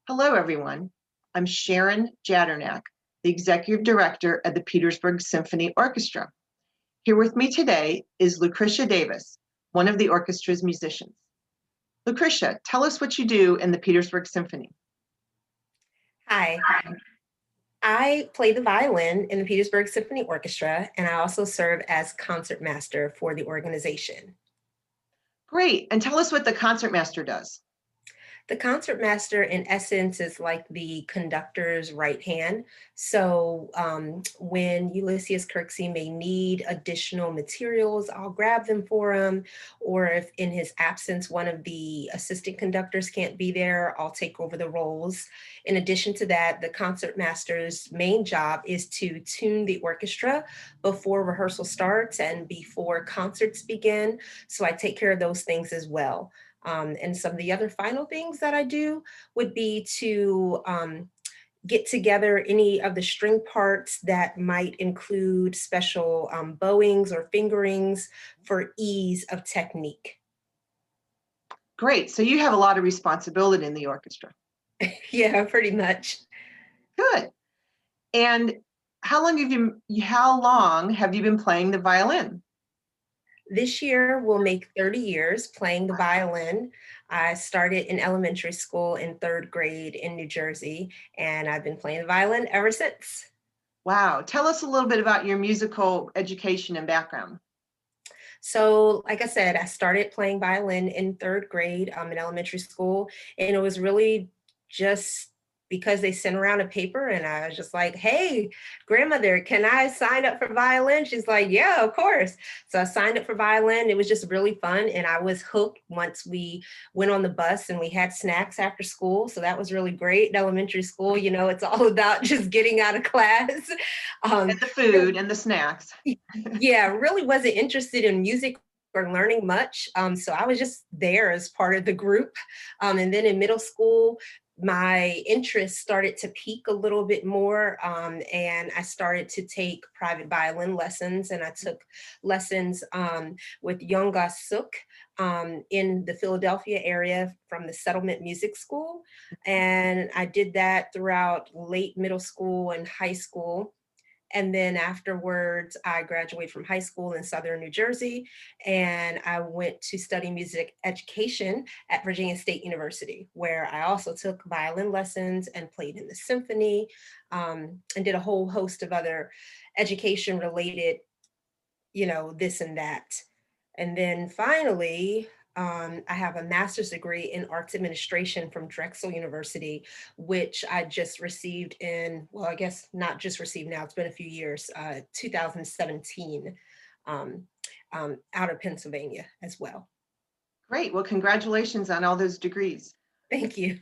Hello, everyone. I'm Sharon Jaddernack, the Executive Director at the Petersburg Symphony Orchestra. Here with me today is Lucretia Davis, one of the orchestra's musicians. Lucretia, tell us what you do in the Petersburg Symphony. Hi, I play the violin in the Petersburg Symphony Orchestra, and I also serve as concertmaster for the organization. Great, and tell us what the concertmaster does. The concertmaster, in essence, is like the conductor's right hand. So when Ulysses Kirksey may need additional materials, I'll grab them for him. Or if in his absence, one of the assistant conductors can't be there, I'll take over the roles. In addition to that, the concertmaster's main job is to tune the orchestra before rehearsal starts and before concerts begin. So I take care of those things as well. And some of the other final things that I do would be to get together any of the string parts that might include special bowings or fingerings for ease of technique. Great, so you have a lot of responsibility in the orchestra. Yeah, pretty much. Good. And how long have you been playing the violin? This year will make 30 years playing the violin. I started in elementary school in third grade in New Jersey, and I've been playing the violin ever since. Wow, tell us a little bit about your musical education and background. So, like I said, I started playing violin in third grade in elementary school, and it was really just because they sent around a paper, and I was just like, "Hey, grandmother, can I sign up for violin?" She's like, "Yeah, of course." So I signed up for violin. It was just really fun, and I was hooked once we went on the bus and we had snacks after school. So that was really great. In elementary school, it's all about just getting out of class. And Um, the food and the snacks. yeah, really wasn't interested in music or learning much. So I was just there as part of the group. And then in middle school, my interest started to peak a little bit more. And I started to take private violin lessons, and I took lessons with Yonga Suk in the Philadelphia area from the Settlement Music School. And I did that throughout late middle school and high school. And then afterwards, I graduated from high school in Southern New Jersey, and I went to study music education at Virginia State University, where I also took violin lessons and played in the symphony, and did a whole host of other education related, this and that. And then finally, I have a master's degree in arts administration from Drexel University, which I just received in, well, I guess not just received now, it's been a few years, 2017, um, out of Pennsylvania as well. Great. Well, congratulations on all those degrees. Thank you.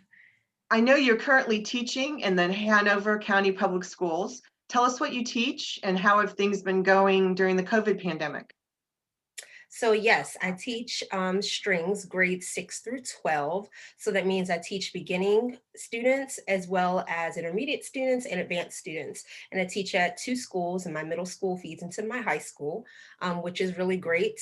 I know you're currently teaching in the Hanover County Public Schools. Tell us what you teach and how have things been going during the COVID pandemic? So yes, I teach strings grades 6 through 12. So that means I teach beginning students as well as intermediate students and advanced students. And I teach at two schools, and my middle school feeds into my high school, which is really great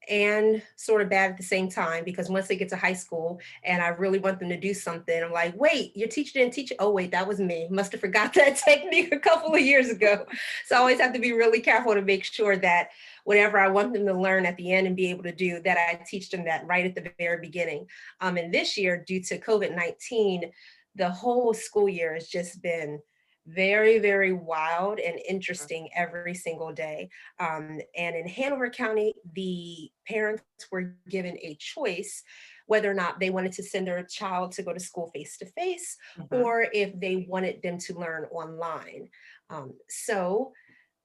and sort of bad at the same time, because once they get to high school and I really want them to do something, I'm like, wait, your teacher didn't teach it. Oh, wait, that was me. Must have forgot that technique a couple of years ago. So I always have to be really careful to make sure that whatever I want them to learn at the end and be able to do, that I teach them that right at the very beginning. And this year, due to COVID-19, the whole school year has just been very, very wild and interesting every single day. And in Hanover County, the parents were given a choice whether or not they wanted to send their child to go to school face to face, Mhm. or if they wanted them to learn online. So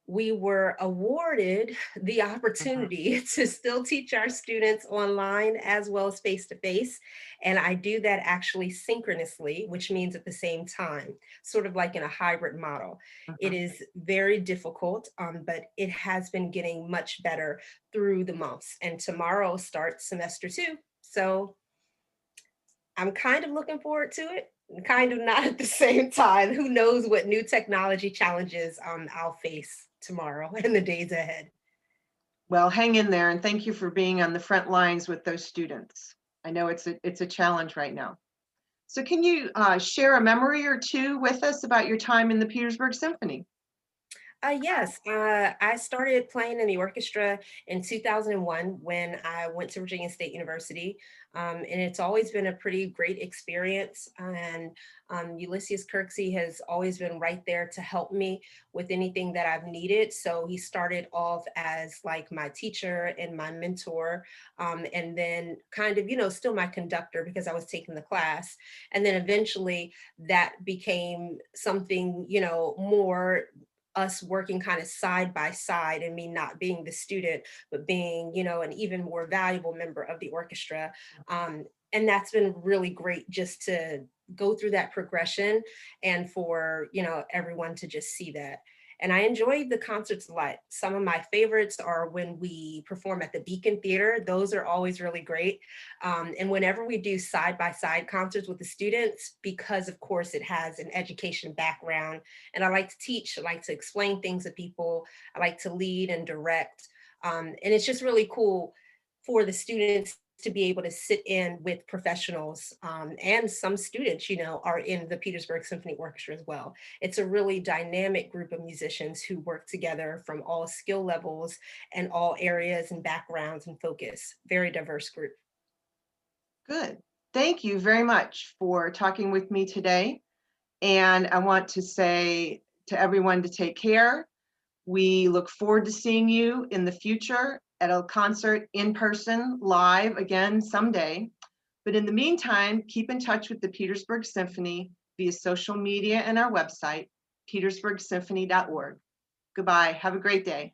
we were awarded the Mhm. opportunity to still teach our students online as well as face to face. And I do that actually synchronously, which means at the same time, sort of like in a hybrid model. It Mhm. is very difficult, but it has been getting much better through the months. And tomorrow starts semester 2. So I'm kind of looking forward to it, and kind of not at the same time. Who knows what new technology challenges I'll face tomorrow and the days ahead. Well, hang in there and thank you for being on the front lines with those students. I know it's a challenge right now. So can you share a memory or two with us about your time in the Petersburg Symphony? Yes, I started playing in the orchestra in 2001 when I went to Virginia State University. And it's always been a pretty great experience. And Ulysses Kirksey has always been right there to help me with anything that I've needed. So he started off as like my teacher and my mentor, and then kind of, still my conductor because I was taking the class. And then eventually that became something, more us working kind of side by side and me not being the student, but being, an even more valuable member of the orchestra. And that's been really great just to go through that progression and for, everyone to just see that. And I enjoyed the concerts a lot. Some of my favorites are when we perform at the Beacon Theater. Those are always really great. And whenever we do side by side concerts with the students, because of course it has an education background, and I like to teach, I like to explain things to people, I like to lead and direct. And it's just really cool for the students to be able to sit in with professionals, and some students, are in the Petersburg Symphony Orchestra as well. It's a really dynamic group of musicians who work together from all skill levels and all areas and backgrounds and focus. Very diverse group. Good. Thank you very much for talking with me today. And I want to say to everyone to take care. We look forward to seeing you in the future at a concert in person, live again someday. But in the meantime, keep in touch with the Petersburg Symphony via social media and our website, petersburgsymphony.org. Goodbye. Have a great day.